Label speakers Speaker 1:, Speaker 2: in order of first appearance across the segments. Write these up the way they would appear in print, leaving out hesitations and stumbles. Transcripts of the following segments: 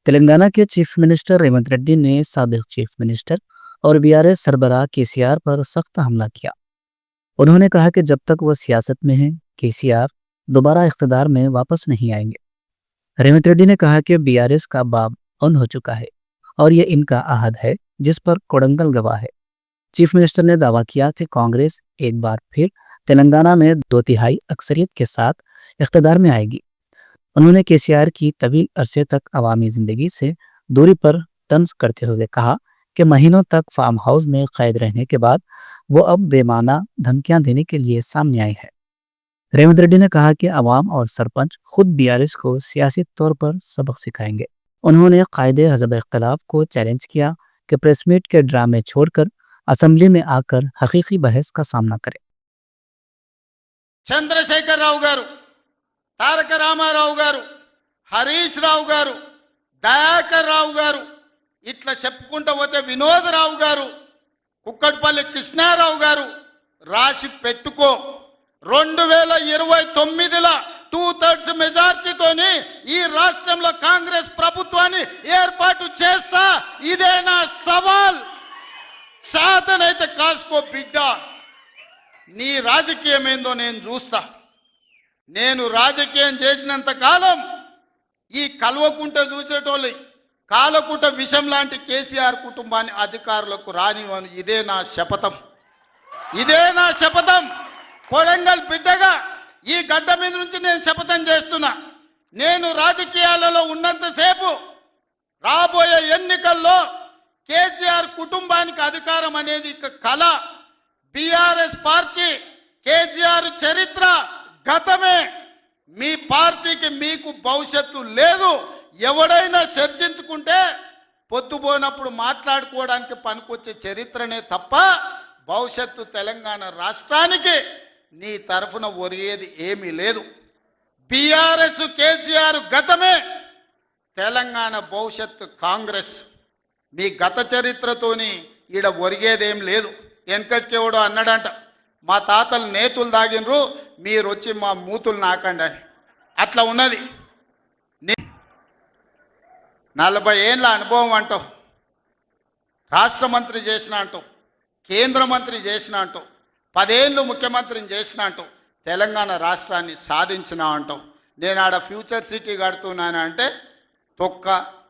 Speaker 1: तेलंगाना के chief minister Revanth Reddy ने साबिक चीफ मिनिस्टर और बीआरएस सरबराह केसीआर पर सख्त हमला किया। उन्होंने कहा कि जब तक वो सियासत में हैं, केसीआर दोबारा इख्तिदार में वापस नहीं आएंगे। रेवंत रेड्डी ने कहा कि बीआरएस का बाब बंद हो चुका है और ये इनका अहद है जिस पर कोडंगल गवाह है। चीफ मिनिस्टर ने दावा किया कि कांग्रेस एक बार फिर तेलंगाना में 2/3 अक्सरियत के साथ इख्तिदार में आएगी। उन्होंने केसीआर की तवील अरसे तक अवामी जिंदगी से दूरी पर तंज करते हुए कहा कि महीनों तक फार्म हाउस में कैद रहने के बाद वो अब बेमाना धमकियां देने के लिए सामने आए हैं। रेवंत रेड्डी ने कहा कि अवाम और सरपंच खुद बीआरएस को सियासी तौर पर सबक सिखाएंगे। उन्होंने कायदे हज़ब इख्तिलाफ को चैलेंज किया कि प्रेस मीट के ड्रामे छोड़कर असेंबली में आकर हकीकी बहस का सामना करें।
Speaker 2: చంద్రశేఖర్ రావు గారు, తారక రామారావు గారు, హరీష్ రావు గారు, దయాకర్ రావు గారు, ఇట్లా చెప్పుకుంటూ పోతే వినోదరావు గారు, కుక్కట్పల్లి కృష్ణారావు గారు రాసి పెట్టుకో. 2029లో 2/3 మెజార్టీతోని ఈ రాష్ట్రంలో కాంగ్రెస్ ప్రభుత్వాన్ని ఏర్పాటు చేస్తా. ఇదే నా సవాల్. శాతనైతే కాసుకో బిడ్డ. నీ రాజకీయం ఏందో నేను చూస్తా. నేను రాజకీయం చేసినంత కాలం ఈ కల్వకుంట చూసేటోళ్ళు కాలకుంట విషం లాంటి కేసీఆర్ కుటుంబాన్ని అధికారులకు రానివ్వను. ఇదే నా శపథం. ఇదే నా శపథం. కొడంగల్ బిడ్డగా ఈ గడ్డ మీద నుంచి నేను శపథం చేస్తున్నా. నేను రాజకీయాలలో ఉన్నంతసేపు రాబోయే ఎన్నికల్లో కేసీఆర్ కుటుంబానికి అధికారం అనేది కళ. బీఆర్ఎస్ పార్టీ, కేసీఆర్ చరిత్ర గతమే. మీ పార్టీకి మీకు భవిష్యత్తు లేదు. ఎవడైనా చర్చించుకుంటే పొద్దుపోనప్పుడు మాట్లాడుకోవడానికి పనికొచ్చే చరిత్రనే తప్ప భవిష్యత్తు తెలంగాణ రాష్ట్రానికి నీ తరఫున ఒరిగేది ఏమీ లేదు. బీఆర్ఎస్ కేసీఆర్ గతమే, తెలంగాణ భవిష్యత్తు కాంగ్రెస్. మీ గత చరిత్రతోని ఈడ ఒరిగేదేం లేదు. వెనకటికేవాడు అన్నాడంట, మా తాతలు నేతులు దాగినరు, మీరు వచ్చి మా మూతులు నాకండి అని. అట్లా ఉన్నది. 40 ఏళ్ళ అనుభవం అంటావు, రాష్ట్ర మంత్రి చేసిన అంటావు, కేంద్ర మంత్రి చేసిన అంటావు, 10 ఏళ్ళు ముఖ్యమంత్రిని చేసిన అంటావు, తెలంగాణ రాష్ట్రాన్ని సాధించిన అంటావు. నేను ఆడ ఫ్యూచర్ సిటీ కడుతున్నాను అంటే తొక్క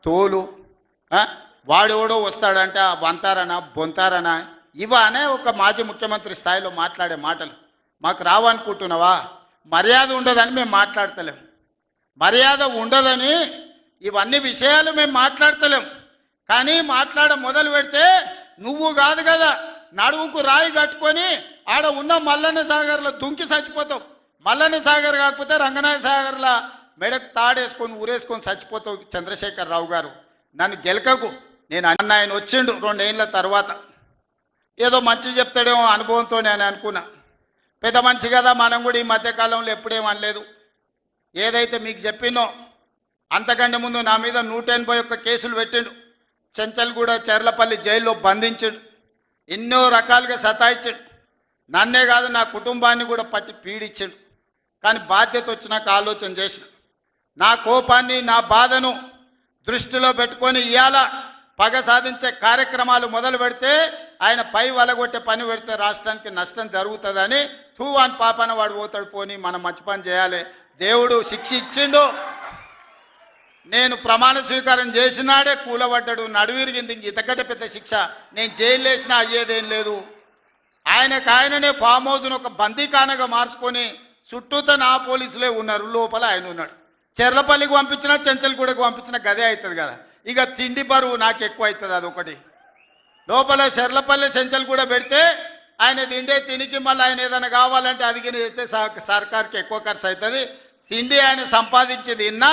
Speaker 2: తోలు, వాడెవడో వస్తాడంటే వంతారనా బొంతారనా ఇవనే ఒక మాజీ ముఖ్యమంత్రి స్థాయిలో మాట్లాడే మాటలు. మాకు రావనుకుంటున్నావా? మర్యాద ఉండదని మేము మాట్లాడతలేం. మర్యాద ఉండదని ఇవన్నీ విషయాలు మేము మాట్లాడతలేం. కానీ మాట్లాడ మొదలు పెడితే నువ్వు కాదు కదా, నడువుకు రాయి కట్టుకొని ఆడ ఉన్న మల్లన్న సాగర్లో దుంకి చచ్చిపోతావు. మల్లన్న సాగర్ కాకపోతే రంగనాయ సాగర్లో మెడకు తాడేసుకొని ఊరేసుకొని చచ్చిపోతావు. చంద్రశేఖర్ రావు గారు, నన్ను గెలకకు. నేను అన్న ఆయన వచ్చిండు 2 ఏళ్ళ తర్వాత, ఏదో మంచి చెప్తాడేమో అనుభవంతో నేను అనుకున్నా. పెద్ద మనిషి కదా, మనం కూడా ఈ మధ్యకాలంలో ఎప్పుడేం అనలేదు. ఏదైతే మీకు చెప్పినో అంతకంటే ముందు నా మీద 181 కేసులు పెట్టిండు. చెంచల్గూడ చెర్లపల్లి జైల్లో బంధించిండు. ఎన్నో రకాలుగా సతాయించాడు. నన్నే కాదు నా కుటుంబాన్ని కూడా పట్టి పీడించాడు. కానీ బాధ్యత వచ్చినాక ఆలోచన చేసిన, నా కోపాన్ని నా బాధను దృష్టిలో పెట్టుకొని ఇవాళ పగ సాధించే కార్యక్రమాలు మొదలు పెడితే ఆయన పై వలగొట్టే పని పెడితే రాష్ట్రానికి నష్టం జరుగుతుందని తూవాన్ పాపన వాడు పోతాడు. పోని మనం మంచి పని చేయాలి. దేవుడు శిక్ష ఇచ్చిండు. నేను ప్రమాణ స్వీకారం చేసినాడే కూలబడ్డాడు, నడువిరిగింది. ఇంతకంటే పెద్ద శిక్ష నేను జైలు వేసినా అయ్యేదేం లేదు. ఆయననే ఫామ్ హౌస్ను ఒక బందీఖానగా మార్చుకొని చుట్టూతో నా పోలీసులే ఉన్నారు, లోపల ఆయన ఉన్నాడు. చెర్లపల్లికి పంపించినా చెంచల్గూడకు పంపించినా గదే అవుతుంది కదా. ఇక తిండి బరువు నాకు ఎక్కువ అవుతుంది. అదొకటి. లోపల చెర్లపల్లి చెంచల్గూడ పెడితే ఆయన తిండే తినికి మళ్ళీ ఆయన ఏదైనా కావాలంటే అదిగిన చేస్తే సర్కార్కి ఎక్కువ ఖర్చు అవుతుంది. తిండి ఆయన సంపాదించేది ఇన్నా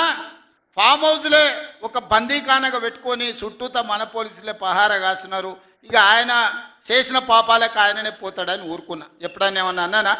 Speaker 2: ఫామ్ హౌస్లే ఒక బందీఖానగా పెట్టుకొని చుట్టూతో మన పోలీసులే పహారా కాస్తున్నారు. ఇక ఆయన చేసిన పాపాలకు ఆయననే పోతాడని ఊరుకున్నా. ఎప్పుడన్నా ఏమన్నా అన్నానా?